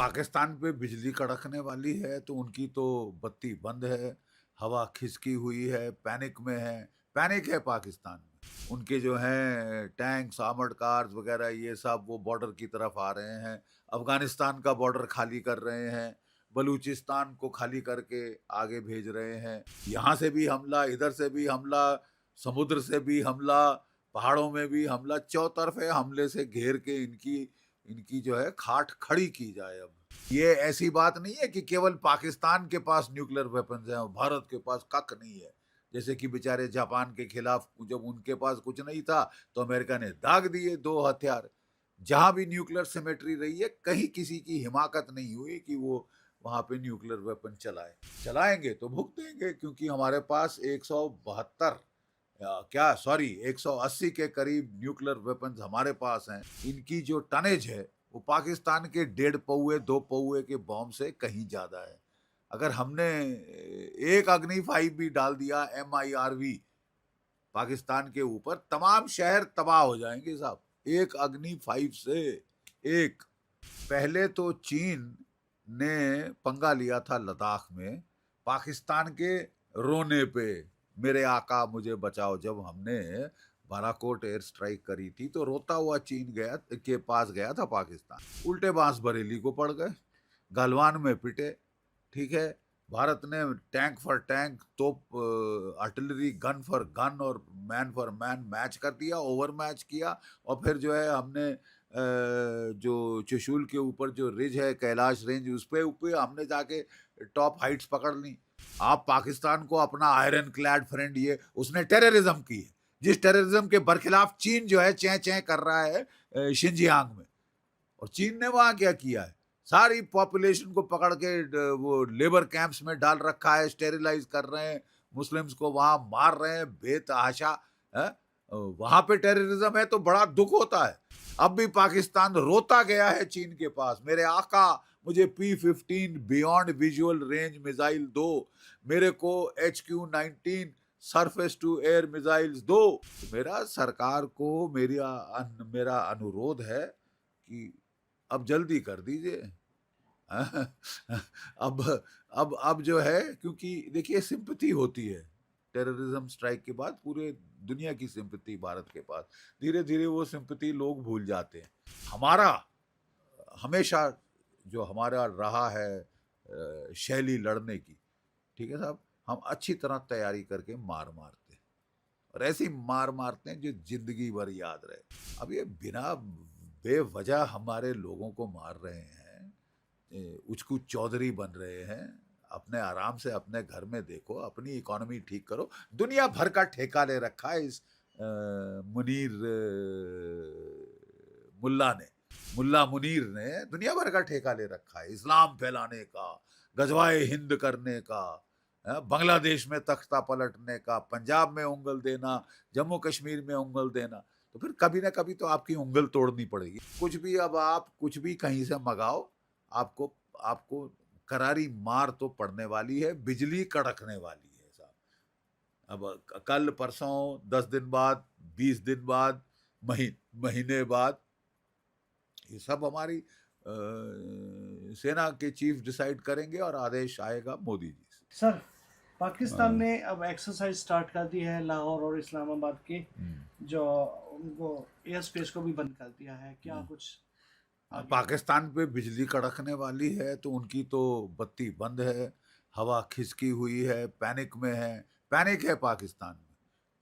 पाकिस्तान पे बिजली कड़कने वाली है तो उनकी तो बत्ती बंद है, हवा खिसकी हुई है, पैनिक है पाकिस्तान में। उनके जो हैं टैंक्स, आर्मर्ड कार्स वगैरह ये सब वो बॉर्डर की तरफ आ रहे हैं। अफ़गानिस्तान का बॉर्डर खाली कर रहे हैं, बलूचिस्तान को खाली करके आगे भेज रहे हैं। यहाँ से भी हमला, इधर से भी हमला, समुद्र से भी हमला, पहाड़ों में भी हमला, चौतरफे हमले से घेर के इनकी इनकी जो है खाट खड़ी की जाए अब। ये ऐसी बात नहीं है कि केवल पाकिस्तान के पास न्यूक्लियर वेपन्स हैं और भारत के पास कख नहीं है। जैसे कि बेचारे जापान के खिलाफ जब उनके पास कुछ नहीं था तो अमेरिका ने दाग दिए 2 हथियार। जहां भी न्यूक्लियर सिमेट्री रही है कहीं किसी की हिमाकत नहीं हुई कि वो वहां पे न्यूक्लियर वेपन चलाए। चलाएंगे तो भुगतेंगे क्योंकि हमारे पास 172 क्या सॉरी 180 के करीब न्यूक्लियर वेपन्स हमारे पास हैं। इनकी जो टनेज है वो पाकिस्तान के 1.5 पौए 2 पौए के बॉम्ब से कहीं ज्यादा है। अगर हमने एक अग्नि 5 भी डाल दिया MIRV पाकिस्तान के ऊपर, तमाम शहर तबाह हो जाएंगे साहब। एक अग्नि 5 से एक। पहले तो चीन ने पंगा लिया था लद्दाख में पाकिस्तान के रोने पे, मेरे आका मुझे बचाओ। जब हमने बालाकोट एयर स्ट्राइक करी थी तो रोता हुआ चीन के पास गया था पाकिस्तान। उल्टे बांस बरेली को पड़ गए, गलवान में पिटे। ठीक है, भारत ने टैंक फॉर टैंक, तोप, आर्टिलरी, गन फॉर गन और मैन फॉर मैन मैच कर दिया, ओवर मैच किया। और फिर जो है हमने जो त्रिशूल के ऊपर जो रिज है कैलाश रेंज, उस पे ऊपर हमने जाके टॉप हाइट्स पकड़ ली। आप पाकिस्तान को अपना आयरन क्लैड फ्रेंड, ये उसने टेररिज्म की है। जिस टेररिज्म के बरखिलाफ चीन जो है चैं चैं कर रहा है शिंजियांग में। और चीन ने वहां क्या किया है, सारी पॉपुलेशन को पकड़ के वो लेबर कैंप्स में डाल रखा है, स्टेरिलाइज कर रहे हैं, मुस्लिम्स को वहां मार रहे हैं बेतहाशा। वहां पे टेररिज्म है तो बड़ा दुख होता है। अब भी पाकिस्तान रोता गया है चीन के पास, मेरे आका मुझे P-15 beyond visual range missile दो, मेरे को HQ-19 surface to air missiles दो। मेरा सरकार को मेरा अनुरोध है कि अब जल्दी कर दीजिए। अब अब जो है, क्योंकि देखिए सिंपैथी होती है टेररिज्म स्ट्राइक के बाद, पूरे दुनिया की सिंपैथी भारत के पास। धीरे धीरे वो सिंपैथी लोग भूल जाते हैं। हमारा हमेशा जो हमारा रहा है शैली लड़ने की, ठीक है साहब, हम अच्छी तरह तैयारी करके मार मारते हैं और ऐसी मार मारते हैं जो जिंदगी भर याद रहे। अब ये बिना बेवजह हमारे लोगों को मार रहे हैं, उचकू चौधरी बन रहे हैं। अपने आराम से अपने घर में देखो, अपनी इकोनॉमी ठीक करो। दुनिया भर का ठेका ले रखा है इस मुनीर मुल्ला ने, मुल्ला मुनीर ने दुनिया भर का ठेका ले रखा है, इस्लाम फैलाने का, गजवाए हिंद करने का, बांग्लादेश में तख्ता पलटने का, पंजाब में उंगल देना, जम्मू कश्मीर में उंगल देना। तो फिर कभी ना कभी तो आपकी उंगल तोड़नी पड़ेगी। कुछ भी, अब आप कुछ भी कहीं से मंगाओ, आपको आपको करारी मार तो पड़ने वाली है, बिजली कड़कने वाली है साहब। अब कल परसों, 10 दिन बाद, 20 दिन बाद, महीने बाद, ये सब हमारी सेना के चीफ डिसाइड करेंगे और आदेश आएगा मोदी जी से। सर, पाकिस्तान ने अब एक्सरसाइज स्टार्ट कर दी है लाहौर और इस्लामाबाद की, जो उनको एयर स्पेस को भी बंद कर दिया है। क्या कुछ आगे? पाकिस्तान पे बिजली कड़कने वाली है तो उनकी तो बत्ती बंद है, हवा खिसकी हुई है, पैनिक है पाकिस्तान में।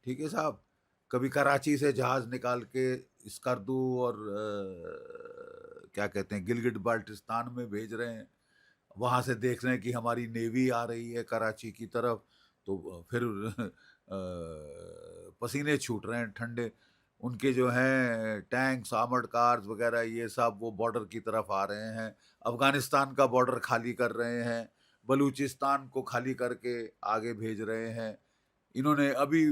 ठीक है साहब, कभी कराची से जहाज निकाल के स्कर्दू और क्या कहते हैं गिलगिट बाल्टिस्तान में भेज रहे हैं। वहां से देख रहे हैं कि हमारी नेवी आ रही है कराची की तरफ, तो फिर पसीने छूट रहे हैं ठंडे। उनके जो हैं टैंक्स, आर्मर्ड कार्स वगैरह ये सब वो बॉर्डर की तरफ आ रहे हैं, अफगानिस्तान का बॉर्डर खाली कर रहे हैं, बलूचिस्तान को खाली करके आगे भेज रहे हैं। इन्होंने अभी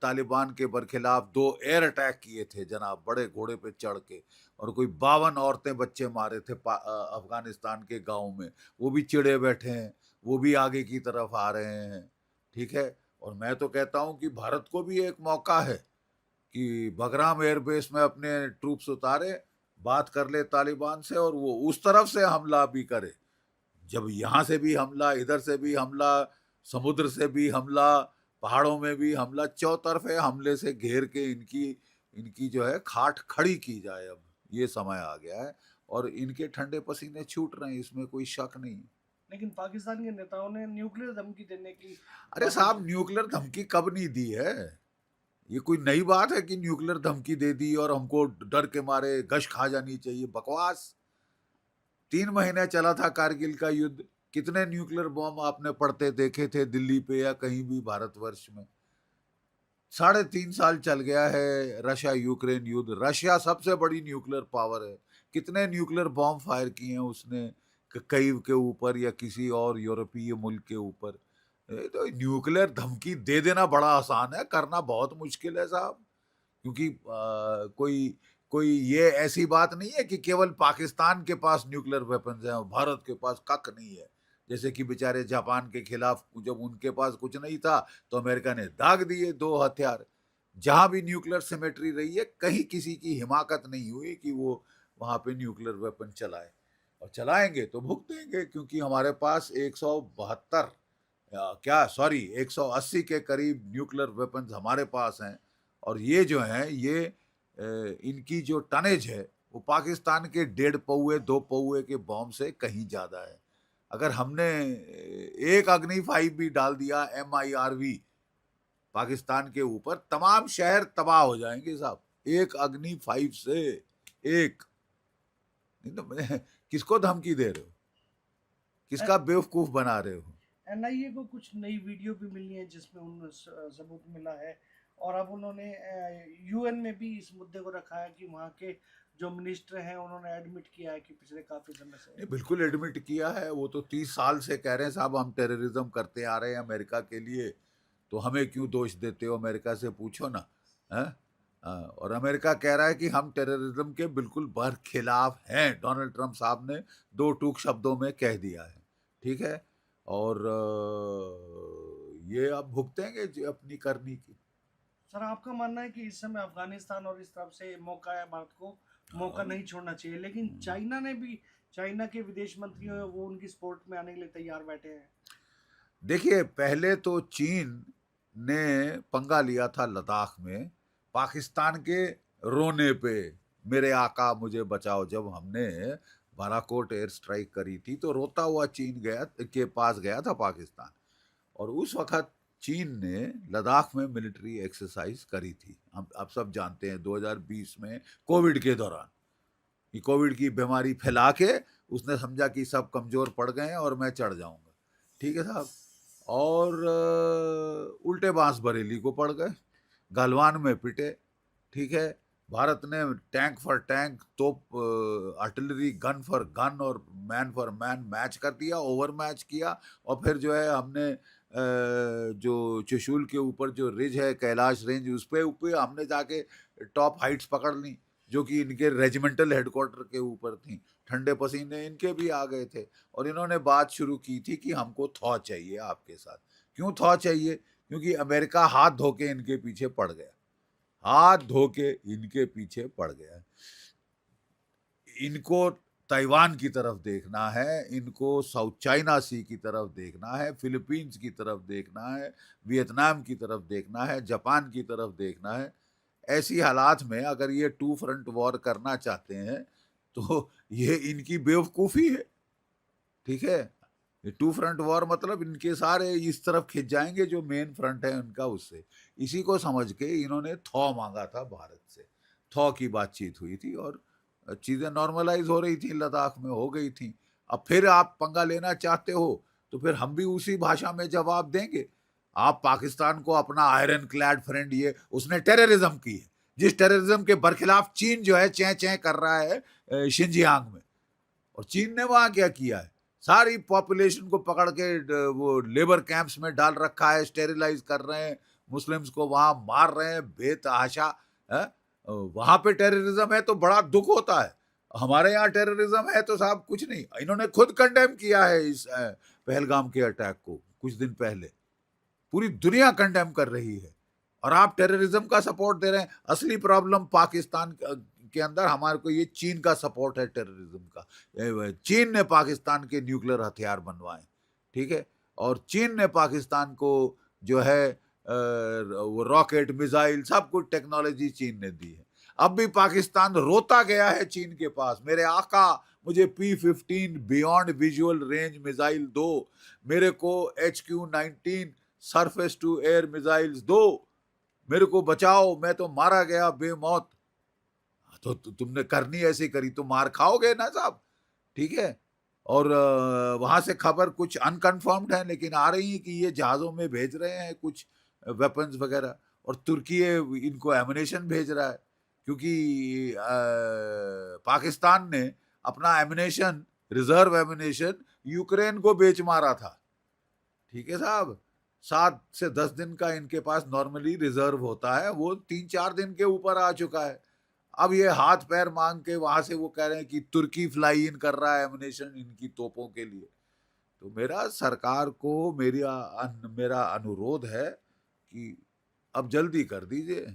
तालिबान के बरखिलाफ 2 एयर अटैक किए थे जनाब, बड़े घोड़े पे चढ़ के, और कोई 52 औरतें बच्चे मारे थे अफगानिस्तान के गांव में। वो भी चिड़े बैठे हैं, वो भी आगे की तरफ आ रहे हैं। ठीक है, और मैं तो कहता हूं कि भारत को भी एक मौका है कि बगराम एयरबेस में अपने ट्रूप्स उतारे, बात कर ले तालिबान से और वो उस तरफ से हमला भी करे। जब यहाँ से भी हमला, इधर से भी हमला, समुद्र से भी हमला, पहाड़ों में भी हमला, चौतरफे हमले से घेर के इनकी इनकी जो है खाट खड़ी की जाए। अब ये समय आ गया है और इनके ठंडे पसीने छूट रहे हैं, इसमें कोई शक नहीं। लेकिन पाकिस्तान के नेताओं ने न्यूक्लियर धमकी देने की अरे बातें साहब, की। न्यूक्लियर धमकी कब नहीं दी है? ये कोई नई बात है कि न्यूक्लियर धमकी दे दी और हमको डर के मारे गश खा जानी चाहिए? बकवास। 3 महीने चला था कारगिल का युद्ध। कितने न्यूक्लियर बॉम्ब आपने पड़ते देखे थे दिल्ली पे या कहीं भी भारतवर्ष में? 3.5 साल चल गया है रशिया यूक्रेन युद्ध। रशिया सबसे बड़ी न्यूक्लियर पावर है। कितने न्यूक्लियर बॉम्ब फायर किए हैं उसने कई के ऊपर या किसी और यूरोपीय मुल्क के ऊपर? तो न्यूक्लियर धमकी दे देना बड़ा आसान है, करना बहुत मुश्किल है साहब। क्योंकि कोई कोई ये ऐसी बात नहीं है कि केवल पाकिस्तान के पास न्यूक्लियर वेपन्स हैं और भारत के पास कख नहीं है। जैसे कि बेचारे जापान के खिलाफ जब उनके पास कुछ नहीं था तो अमेरिका ने दाग दिए 2 हथियार। जहां भी न्यूक्लियर सिमेट्री रही है, कहीं किसी की हिमाकत नहीं हुई कि वो वहां पे न्यूक्लियर वेपन चलाए, और चलाएंगे तो भुगतेंगे, क्योंकि हमारे पास 172 क्या सॉरी 180 के करीब न्यूक्लियर वेपन्स हमारे पास हैं। और ये जो हैं ये इनकी जो टनेज है वो पाकिस्तान के 1.5 पौए 2 पौए के बॉम्ब से कहीं ज्यादा है। अगर हमने एक अग्नि 5 भी डाल दिया MIRV पाकिस्तान के ऊपर, तमाम शहर तबाह हो जाएंगे साहब। एक अग्नि 5 से एक। नहीं तो किसको धमकी दे रहे हो? किसका बेवकूफ बना रहे हो? एनआईए को कुछ नई वीडियो भी मिली है जिसमें उन सबूत मिला है, और अब उन्होंने यूएन में भी इस मुद्दे को रखा है कि वहाँ के जो मिनिस्टर हैं उन्होंने एडमिट किया है कि पिछले काफी समय से। नहीं, बिल्कुल एडमिट किया है। वो तो 30 साल से कह रहे हैं साहब हम टेररिज्म करते आ रहे हैं अमेरिका के लिए, तो हमें क्यों दोष देते हो? अमेरिका से पूछो ना। है और अमेरिका कह रहा है कि हम टेररिज्म के बिल्कुल बरखिलाफ हैं। डोनाल्ड ट्रंप साहब ने 2 टूक शब्दों में कह दिया है। ठीक है, और ये अब भुगतेंगे अपनी करनी की। सर, आपका मानना है कि इस समय अफगानिस्तान और इस तरफ से मौका है भारत को, मौका नहीं छोड़ना चाहिए, लेकिन चाइना ने भी, चाइना के विदेश मंत्री हैं वो उनकी सपोर्ट में आने के लिए तैयार बैठे हैं। देखिए, पहले तो चीन ने पंगा लिया था लद्दाख में पाकिस्तान के रोने पे, मेरे आका मुझे बचाओ। जब हमने बालाकोट एयर स्ट्राइक करी थी तो रोता हुआ चीन के पास गया था पाकिस्तान, और उस वक्त चीन ने लद्दाख में मिलिट्री एक्सरसाइज करी थी। हम आप सब जानते हैं 2020 में कोविड के दौरान, कि कोविड की बीमारी फैला के उसने समझा कि सब कमजोर पड़ गए हैं और मैं चढ़ जाऊंगा। ठीक है साहब, और उल्टे बांस बरेली को पड़ गए, गलवान में पिटे। ठीक है, भारत ने टैंक फॉर टैंक, तोप, आर्टिलरी, गन फॉर गन और मैन फॉर मैन मैच कर दिया, ओवर मैच किया। और फिर जो है हमने जो त्रिशूल के ऊपर जो रिज है कैलाश रेंज, उस पे ऊपर हमने जाके टॉप हाइट्स पकड़ ली, जो कि इनके रेजिमेंटल हेडक्वार्टर के ऊपर थी। ठंडे पसीने इनके भी आ गए थे और इन्होंने बात शुरू की थी कि हमको थॉ चाहिए आपके साथ। क्यों थॉ चाहिए? क्योंकि अमेरिका हाथ धो के इनके पीछे पड़ गया, हाथ धो के इनके पीछे पड़ गया। इनको ताइवान की तरफ देखना है, इनको साउथ चाइना सी की तरफ देखना है, फिलीपींस की तरफ देखना है, वियतनाम की तरफ देखना है, जापान की तरफ देखना है। ऐसी हालात में अगर ये 2 फ्रंट वॉर करना चाहते हैं तो ये इनकी बेवकूफ़ी है। ठीक है, ये 2 फ्रंट वॉर मतलब इनके सारे इस तरफ खिंच जाएंगे जो मेन फ्रंट है उनका, उससे। इसी को समझ के इन्होंने थॉ मांगा था भारत से। थॉ की बातचीत हुई थी और चीज़ें नॉर्मलाइज हो रही थी, लद्दाख में हो गई थी। अब फिर आप पंगा लेना चाहते हो तो फिर हम भी उसी भाषा में जवाब देंगे। आप पाकिस्तान को अपना आयरन क्लैड फ्रेंड, ये उसने टेररिज्म की है, जिस टेररिज्म के बरखिलाफ चीन जो है चैं चैं कर रहा है शिनजियांग में। और चीन ने वहां क्या किया है? सारी पॉपुलेशन को पकड़ के वो लेबर कैंप्स में डाल रखा है, स्टेरिलाइज कर रहे हैं, मुस्लिम्स को वहां मार रहे हैं बेतहाशा। वहां पे टेररिज्म है तो बड़ा दुख होता है, हमारे यहाँ टेररिज्म है तो साहब कुछ नहीं। इन्होंने खुद कंडेम किया है इस पहलगाम के अटैक को कुछ दिन पहले, पूरी दुनिया कंडेम कर रही है और आप टेररिज्म का सपोर्ट दे रहे हैं। असली प्रॉब्लम पाकिस्तान के अंदर हमारे को ये चीन का सपोर्ट है टेररिज्म का। चीन ने पाकिस्तान के न्यूक्लियर हथियार बनवाए, ठीक है, और चीन ने पाकिस्तान को जो है वो रॉकेट मिसाइल सब कुछ टेक्नोलॉजी चीन ने दी है। अब भी पाकिस्तान रोता गया है चीन के पास, मेरे आका मुझे P-15 beyond visual range missile दो, मेरे को HQ-19 surface to air missiles दो, मेरे को बचाओ, मैं तो मारा गया बेमौत। तो तुमने करनी ऐसी करी तो मार खाओगे ना साहब, ठीक है। और वहां से खबर कुछ अनकन्फर्म्ड है लेकिन आ रही है कि ये जहाजों में भेज रहे हैं कुछ वेपन्स वगैरह, और तुर्की इनको एमुनेशन भेज रहा है, क्योंकि पाकिस्तान ने अपना एमुनेशन, रिजर्व एमुनेशन यूक्रेन को बेच मारा था, ठीक है साहब। 7 से 10 दिन का इनके पास नॉर्मली रिजर्व होता है, वो 3-4 दिन के ऊपर आ चुका है। अब ये हाथ पैर मांग के वहां से वो कह रहे हैं कि तुर्की फ्लाई इन कर रहा है एमुनेशन इनकी तोपों के लिए। तो मेरा सरकार को मेरा अनुरोध है कि अब जल्दी कर दीजिए।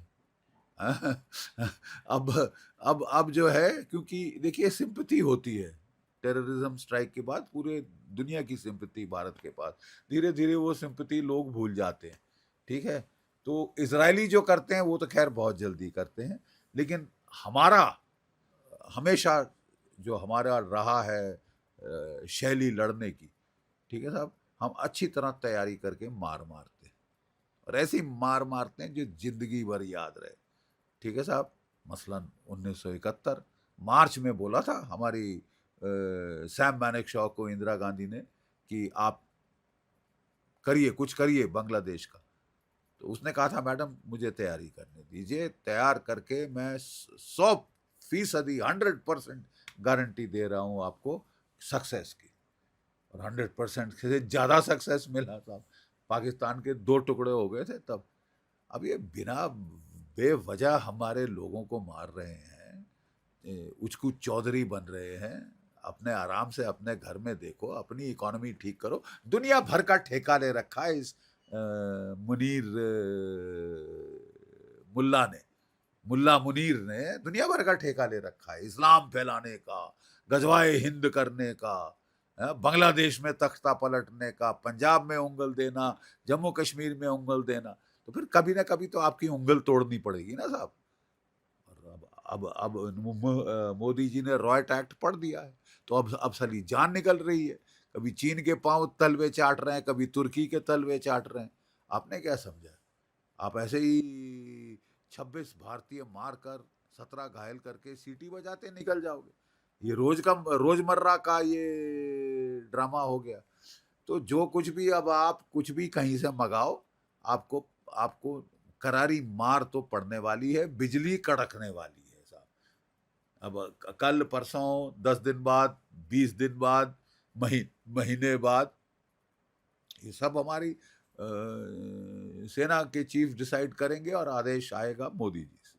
अब जो है, क्योंकि देखिए सिंपैथी होती है टेररिज्म स्ट्राइक के बाद, पूरे दुनिया की सिंपैथी भारत के पास, धीरे धीरे वो सिंपैथी लोग भूल जाते हैं, ठीक है। तो इजरायली जो करते हैं वो तो खैर बहुत जल्दी करते हैं, लेकिन हमारा हमेशा जो हमारा रहा है शैली लड़ने की, ठीक है साहब, हम अच्छी तरह तैयारी करके मार मारते हैं, और ऐसी मार मारते हैं जो जिंदगी भर याद रहे, ठीक है साहब। मसलन 1971 मार्च में बोला था हमारी सैम मैनेकशॉ को इंदिरा गांधी ने कि आप करिए, कुछ करिए बांग्लादेश का। तो उसने कहा था मैडम मुझे तैयारी करने दीजिए, तैयार करके मैं 100% 100% गारंटी दे रहा हूं आपको सक्सेस की, और 100% से ज्यादा सक्सेस मिला साहब। पाकिस्तान के 2 टुकड़े हो गए थे तब। अब ये बिना बेवजह हमारे लोगों को मार रहे हैं, उचकू चौधरी बन रहे हैं, अपने आराम से अपने घर में देखो, अपनी इकोनॉमी ठीक करो। दुनिया भर का ठेका ले रखा है इस मुनीर मुल्ला मुनीर ने दुनिया भर का ठेका ले रखा है, इस्लाम फैलाने का, गजवाए हिंद करने का, बांग्लादेश में तख्ता पलटने का, पंजाब में उंगल देना, जम्मू कश्मीर में उंगल देना। तो फिर कभी ना कभी तो आपकी उंगल तोड़नी पड़ेगी ना साहब। और अब मोदी जी ने रॉयट एक्ट पढ़ दिया है, तो अब साली जान निकल रही है, कभी चीन के पांव तलवे चाट रहे हैं, कभी तुर्की के तलवे चाट रहे हैं। आपने क्या समझा? आप ऐसे ही 26 भारतीय मारकर 17 घायल करके सीटी बजाते निकल जाओगे? ये रोजमर्रा का ये ड्रामा हो गया। तो जो कुछ भी, अब आप कुछ भी कहीं से मंगाओ, आपको आपको करारी मार तो पड़ने वाली है, बिजली कड़कने वाली है साहब। अब कल परसों, 10 दिन बाद, 20 दिन बाद, महीने बाद, ये सब हमारी सेना के चीफ डिसाइड करेंगे और आदेश आएगा मोदी जी से।